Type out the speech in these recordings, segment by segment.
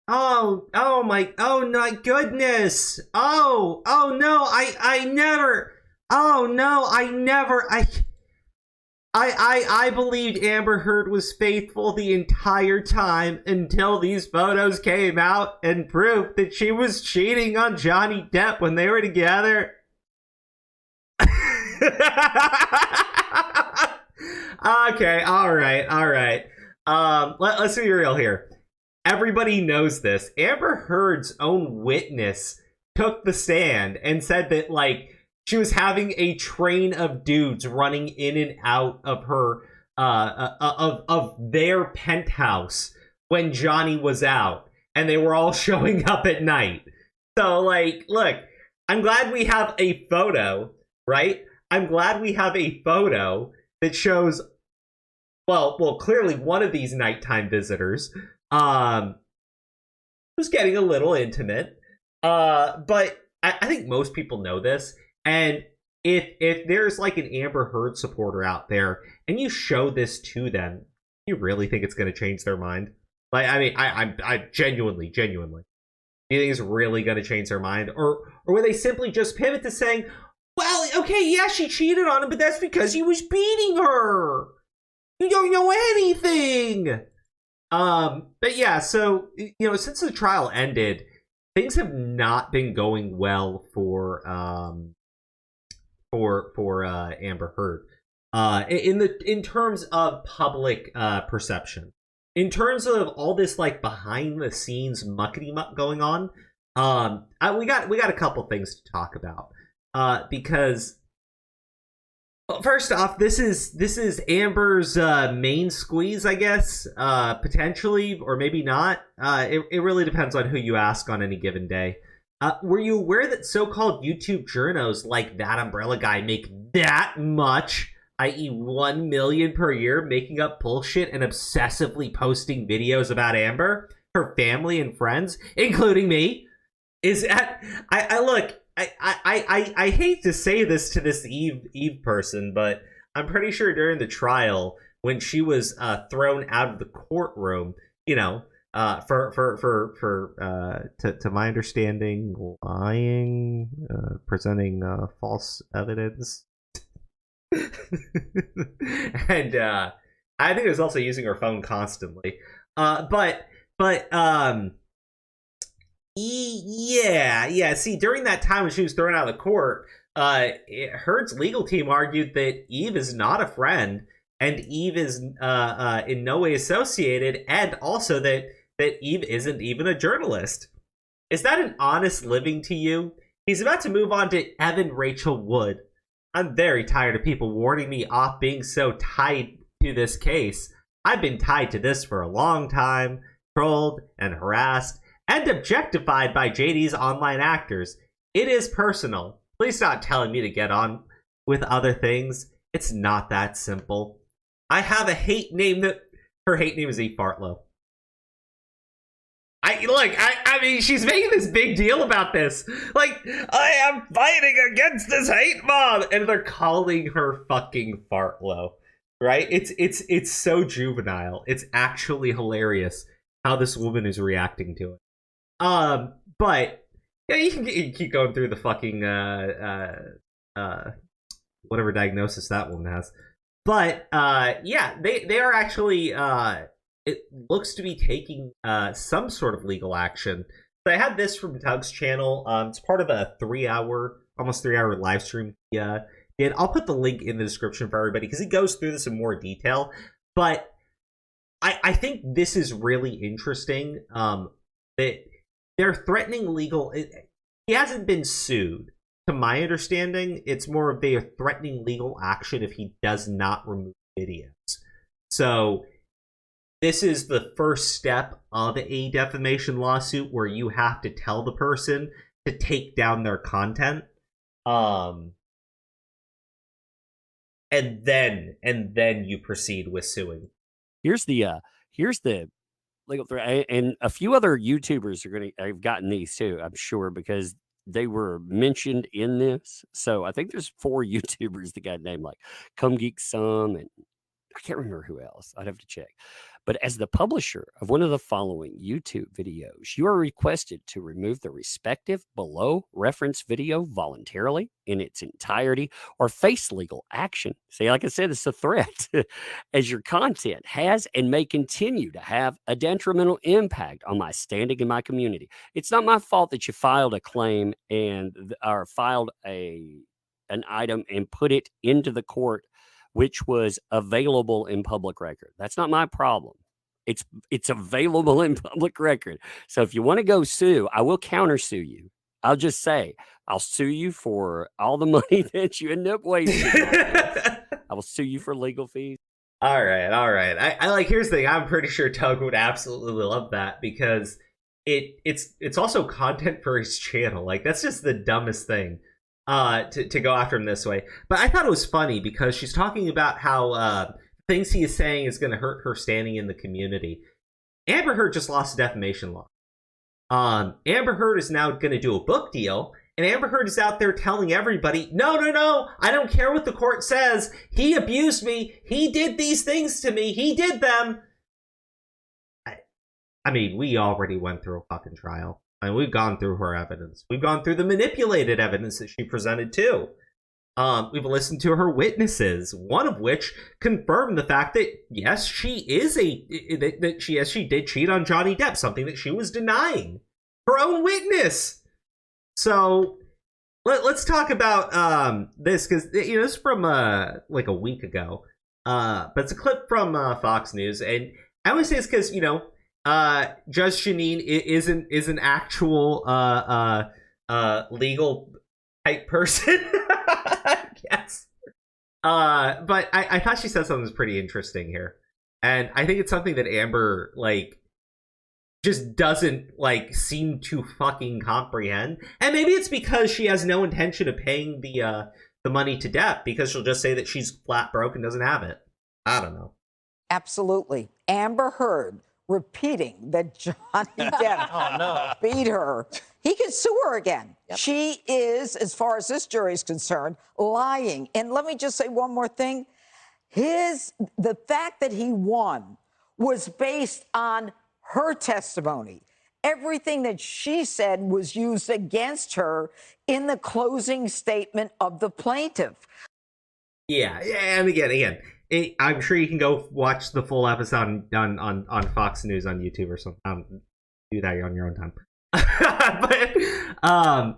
oh my goodness. Oh no, I never. Oh no, I never. I believed Amber Heard was faithful the entire time until these photos came out and proved that she was cheating on Johnny Depp when they were together. Okay, all right. Let's be real here. Everybody knows this. Amber Heard's own witness took the stand and said that, like, she was having a train of dudes running in and out of her of their penthouse when Johnny was out, and they were all showing up at night. So, like, look, I'm glad we have a photo, right? I'm glad we have a photo that shows, well, clearly one of these nighttime visitors, who's getting a little intimate. But I think most people know this. And if there's like an Amber Heard supporter out there and you show this to them, you really think it's going to change their mind? Like, I mean, I genuinely, do you think it's really going to change their mind? Or will they simply just pivot to saying, well, okay, yeah, she cheated on him, but that's because he was beating her. You don't know anything. But yeah, so, since the trial ended, things have not been going well for Amber Heard. In terms of public perception, in terms of all this like behind the scenes muckety muck going on, we got a couple things to talk about. Because, well, first off, this is Amber's main squeeze, I guess, potentially, or maybe not. It really depends on who you ask on any given day. Were you aware that so-called YouTube journos like That Umbrella Guy make that much, i.e. 1 million per year, making up bullshit and obsessively posting videos about Amber, her family and friends, including me? Is that I look. I hate to say this to this Eve person, but I'm pretty sure during the trial, when she was thrown out of the courtroom, to my understanding, lying, presenting false evidence, and I think it was also using her phone constantly. But yeah. See, during that time when she was thrown out of the court, Heard's legal team argued that Eve is not a friend, and Eve is in no way associated, and also that Eve isn't even a journalist. Is that an honest living to you? He's about to move on to Evan Rachel Wood. I'm very tired of people warning me off being so tied to this case. I've been tied to this for a long time, trolled and harassed and objectified by JD's online actors. It is personal. Please stop telling me to get on with other things. It's not that simple. I have a hate name that her hate name is Eve Fartlow. I mean, she's making this big deal about this. Like, I am fighting against this hate mob, and they're calling her fucking Fartlow, right? It's so juvenile. It's actually hilarious how this woman is reacting to it. But yeah, you can keep going through the fucking whatever diagnosis that woman has. But yeah, they are actually it looks to be taking some sort of legal action. So I had this from Doug's channel. It's part of a almost 3 hour live stream he did. I'll put the link in the description for everybody because he goes through this in more detail. But I think this is really interesting. That they're threatening legal. He hasn't been sued. To my understanding, it's more of they are threatening legal action if he does not remove videos. So this is the first step of a defamation lawsuit where you have to tell the person to take down their content. And then you proceed with suing. Here's the legal threat, and a few other YouTubers have gotten these too, I'm sure, because they were mentioned in this. So I think there's 4 YouTubers that got named, like Come Geek Some and I can't remember who else. I'd have to check. But as the publisher of one of the following YouTube videos, you are requested to remove the respective below reference video voluntarily in its entirety or face legal action. See, like I said, it's a threat as your content has and may continue to have a detrimental impact on my standing in my community. It's not my fault that you filed a claim or filed an item and put it into the court which was available in public record. That's not my problem. It's available in public record. So if you want to go sue, I will countersue you. I'll just say I'll sue you for all the money that you end up wasting. I will sue you for legal fees. All right. I like. Here's the thing. I'm pretty sure Tug would absolutely love that because it's also content for his channel. Like that's just the dumbest thing. To go after him this way. But I thought it was funny because she's talking about how things he is saying is going to hurt her standing in the community. Amber Heard just lost a defamation law. Amber Heard is now going to do a book deal, and Amber Heard is out there telling everybody, no, I don't care what the court says. He abused me. He did these things to me. He did them. I mean, we already went through a fucking trial. And we've gone through her evidence. We've gone through the manipulated evidence that she presented too. We've listened to her witnesses, one of which confirmed the fact that yes, she did cheat on Johnny Depp, something that she was denying. Her own witness. So let's talk about this because this is from like a week ago. But it's a clip from Fox News, and I always say it's because Judge Jeanine is an actual legal type person, I guess. But I thought she said something that's pretty interesting here, and I think it's something that Amber just doesn't seem to fucking comprehend. And maybe it's because she has no intention of paying the money to Depp because she'll just say that she's flat broke and doesn't have it. I don't know. Absolutely, Amber Heard repeating that Johnny Depp beat her. He can sue her again. Yep. She is, as far as this jury is concerned, lying. And let me just say one more thing. The fact that he won was based on her testimony. Everything that she said was used against her in the closing statement of the plaintiff. Yeah, and again, I'm sure you can go watch the full episode on Fox News on YouTube or something. Do that on your own time. But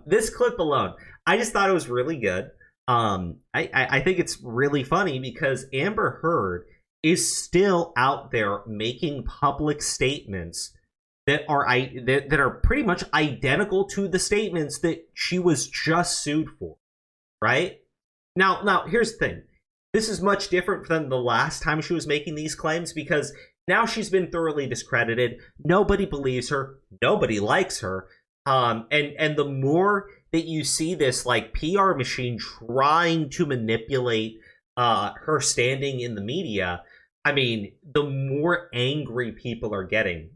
this clip alone, I just thought it was really good. I think it's really funny because Amber Heard is still out there making public statements that are pretty much identical to the statements that she was just sued for, right? Now here's the thing. This is much different than the last time she was making these claims because now she's been thoroughly discredited. Nobody believes her. Nobody likes her. And the more that you see this PR machine trying to manipulate her standing in the media, I mean, the more angry people are getting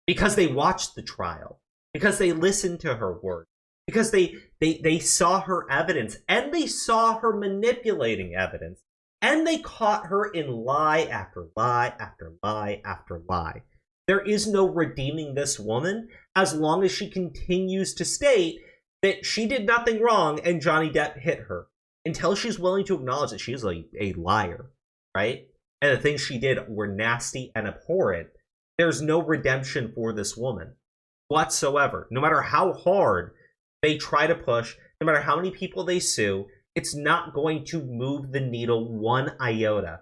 because they watched the trial, because they listened to her words, because they saw her evidence and they saw her manipulating evidence and they caught her in lie after lie after lie after lie. There is no redeeming this woman as long as she continues to state that she did nothing wrong and Johnny Depp hit her. Until she's willing to acknowledge that she's a liar, right? And the things she did were nasty and abhorrent. There's no redemption for this woman whatsoever. No matter how hard they try to push, no matter how many people they sue, it's not going to move the needle one iota.